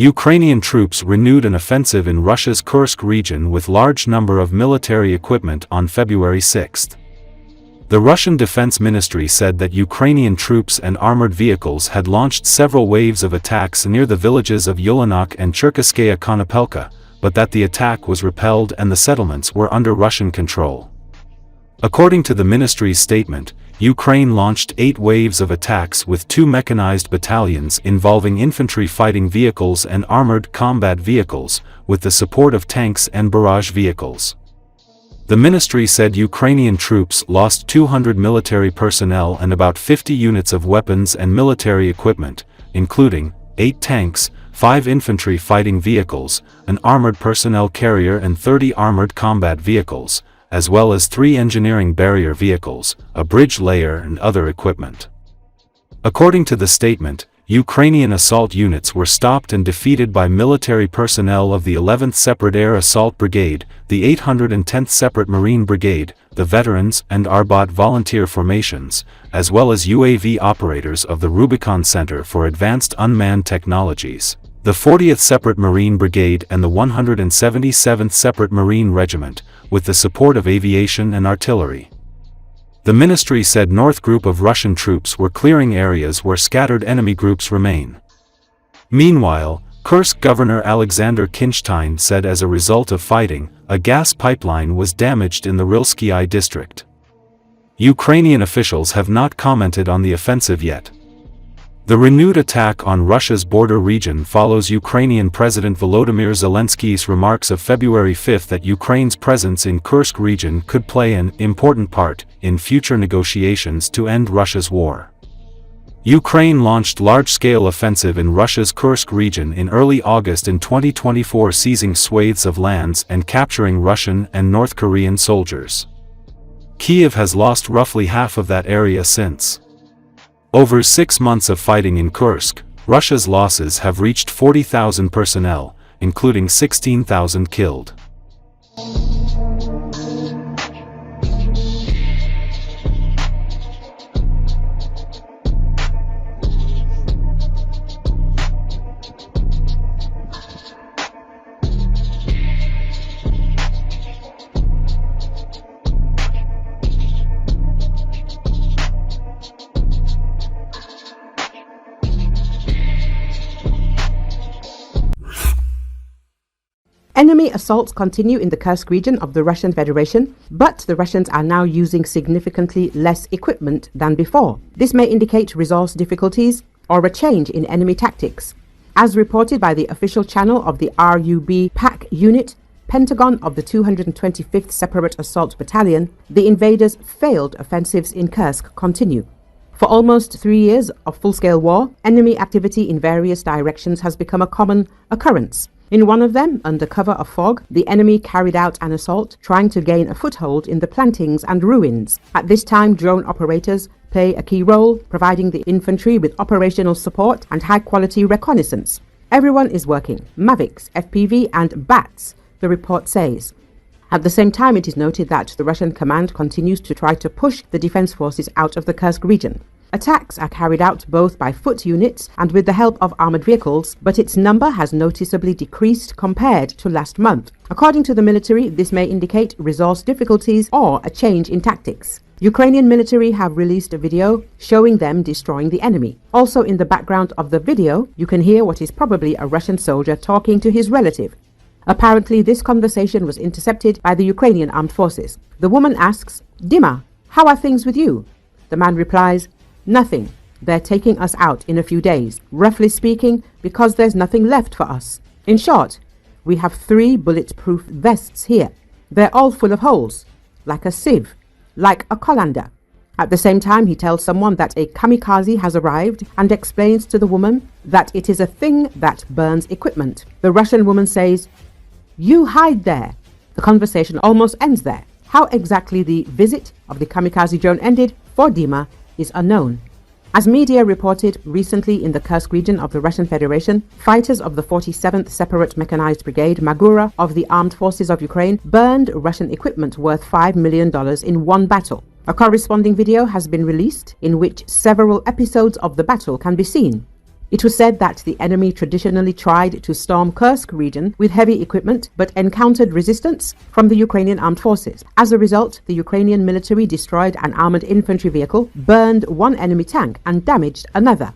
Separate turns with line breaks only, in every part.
Ukrainian troops renewed an offensive in Russia's Kursk region with large number of military equipment on February 6. The Russian Defense Ministry said that Ukrainian troops and armored vehicles had launched several waves of attacks near the villages of Yulanok and Cherkasskaya Konopelka, but that the attack was repelled and the settlements were under Russian control. According to the ministry's statement, Ukraine launched 8 waves of attacks with 2 mechanized battalions involving infantry fighting vehicles and armored combat vehicles, with the support of tanks and barrage vehicles. The ministry said Ukrainian troops lost 200 military personnel and about 50 units of weapons and military equipment, including 8 tanks, 5 infantry fighting vehicles, an armored personnel carrier and 30 armored combat vehicles, as well as 3 engineering barrier vehicles, a bridge layer and other equipment. According to the statement, Ukrainian assault units were stopped and defeated by military personnel of the 11th Separate Air Assault Brigade, the 810th Separate Marine Brigade, the Veterans and Arbat Volunteer Formations, as well as UAV operators of the Rubicon Center for Advanced Unmanned Technologies, the 40th Separate Marine Brigade and the 177th Separate Marine Regiment, with the support of aviation and artillery. The ministry said North group of Russian troops were clearing areas where scattered enemy groups remain. Meanwhile, Kursk Governor Alexander Kinstein said as a result of fighting, a gas pipeline was damaged in the Rilsky district. Ukrainian officials have not commented on the offensive yet. The renewed attack on Russia's border region follows Ukrainian President Volodymyr Zelensky's remarks of February 5 that Ukraine's presence in Kursk region could play an important part in future negotiations to end Russia's war. Ukraine launched large-scale offensive in Russia's Kursk region in early August in 2024, seizing swathes of lands and capturing Russian and North Korean soldiers. Kiev has lost roughly half of that area since. Over 6 months of fighting in Kursk, Russia's losses have reached 40,000 personnel, including 16,000 killed.
Enemy assaults continue in the Kursk region of the Russian Federation, but the Russians are now using significantly less equipment than before. This may indicate resource difficulties or a change in enemy tactics. As reported by the official channel of the RUB PAC unit, Pentagon of the 225th Separate Assault Battalion, the invaders' failed offensives in Kursk continue. For almost 3 years of full-scale war, enemy activity in various directions has become a common occurrence. In one of them, under cover of fog, the enemy carried out an assault, trying to gain a foothold in the plantings and ruins. At this time, drone operators play a key role, providing the infantry with operational support and high-quality reconnaissance. Everyone is working, Mavics, FPV and BATs, the report says. At the same time, it is noted that the Russian command continues to try to push the defense forces out of the Kursk region. Attacks are carried out both by foot units and with the help of armored vehicles, but its number has noticeably decreased compared to last month. According to the military, this may indicate resource difficulties or a change in tactics. Ukrainian military have released a video showing them destroying the enemy. Also in the background of the video, you can hear what is probably a Russian soldier talking to his relative. Apparently, this conversation was intercepted by the Ukrainian armed forces. The woman asks, "Dima, how are things with you?" The man replies, "Nothing. They're taking us out in a few days, roughly speaking, because there's nothing left for us. In short, we have 3 bulletproof vests here. They're all full of holes, like a sieve, like a colander." At the same time, he tells someone that a kamikaze has arrived and explains to the woman that it is a thing that burns equipment. The Russian woman says, "You hide there." The conversation almost ends there. How exactly the visit of the kamikaze drone ended for Dima is unknown. As media reported recently in the Kursk region of the Russian Federation, fighters of the 47th Separate Mechanized Brigade Magura of the Armed Forces of Ukraine burned Russian equipment worth $5 million in one battle. A corresponding video has been released in which several episodes of the battle can be seen. It was said that the enemy traditionally tried to storm Kursk region with heavy equipment but encountered resistance from the Ukrainian armed forces. As a result, the Ukrainian military destroyed an armored infantry vehicle, burned one enemy tank and damaged another.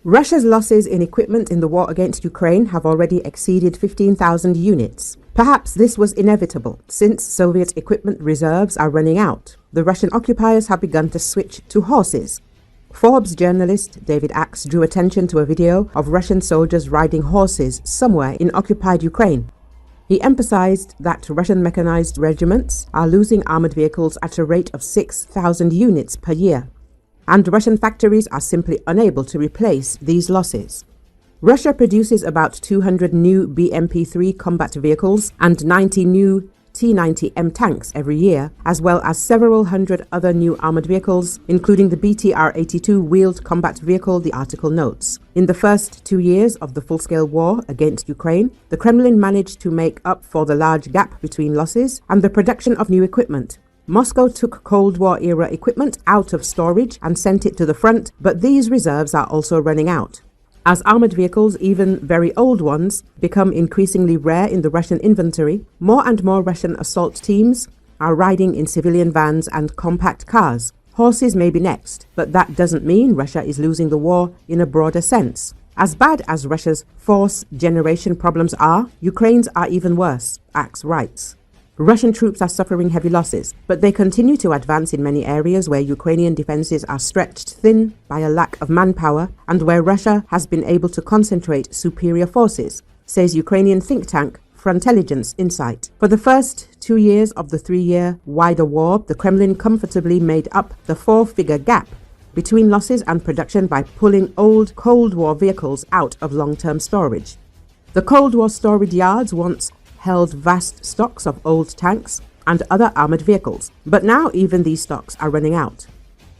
Russia's losses in equipment in the war against Ukraine have already exceeded 15,000 units. Perhaps this was inevitable, since Soviet equipment reserves are running out. The Russian occupiers have begun to switch to horses. Forbes journalist David Axe drew attention to a video of Russian soldiers riding horses somewhere in occupied Ukraine. He emphasized that Russian mechanized regiments are losing armored vehicles at a rate of 6,000 units per year, and Russian factories are simply unable to replace these losses. Russia produces about 200 new BMP-3 combat vehicles and 90 new T-90M tanks every year, as well as several hundred other new armored vehicles, including the BTR-82 wheeled combat vehicle, the article notes. In the first 2 years of the full-scale war against Ukraine, the Kremlin managed to make up for the large gap between losses and the production of new equipment. Moscow took Cold War-era equipment out of storage and sent it to the front, but these reserves are also running out. As armored vehicles, even very old ones, become increasingly rare in the Russian inventory, more and more Russian assault teams are riding in civilian vans and compact cars. Horses may be next, but that doesn't mean Russia is losing the war in a broader sense. As bad as Russia's force generation problems are, Ukraine's are even worse, Axe writes. Russian troops are suffering heavy losses, but they continue to advance in many areas where Ukrainian defenses are stretched thin by a lack of manpower and where Russia has been able to concentrate superior forces, says Ukrainian think tank Frontelligence Insight. For the first 2 years of the 3-year wider war, the Kremlin comfortably made up the 4-figure gap between losses and production by pulling old Cold War vehicles out of long-term storage. The Cold War storage yards once held vast stocks of old tanks and other armored vehicles, but now even these stocks are running out.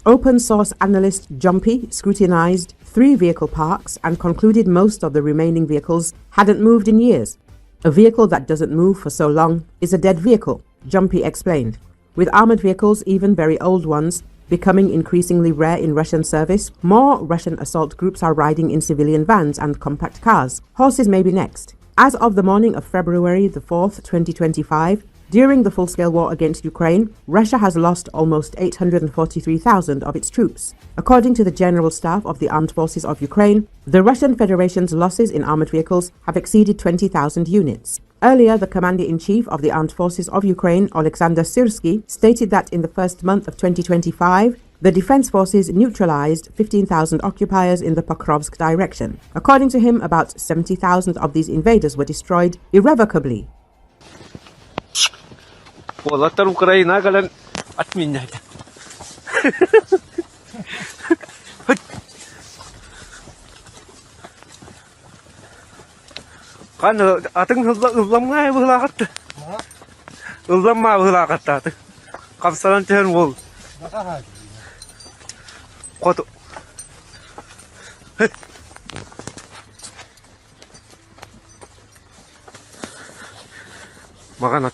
Open source analyst Jumpy scrutinized 3 vehicle parks and concluded most of the remaining vehicles hadn't moved in years. A vehicle that doesn't move for so long is a dead vehicle, Jumpy explained. With armored vehicles, even very old ones, becoming increasingly rare in Russian service, more Russian assault groups are riding in civilian vans and compact cars. Horses may be next. As of the morning of February the 4th, 2025, during the full-scale war against Ukraine, Russia has lost almost 843,000 of its troops. According to the General Staff of the Armed Forces of Ukraine, the Russian Federation's losses in armored vehicles have exceeded 20,000 units. Earlier, the Commander-in-Chief of the Armed Forces of Ukraine, Alexander Syrsky, stated that in the first month of 2025, the defense forces neutralized 15,000 occupiers in the Pokrovsk direction. According to him, about 70,000 of these invaders were destroyed irrevocably.
Kotu. Makanat.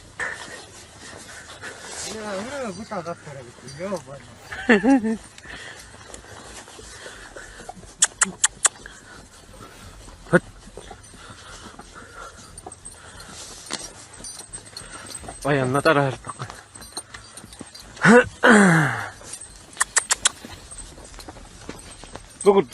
Ayan, natarahirtak. Good.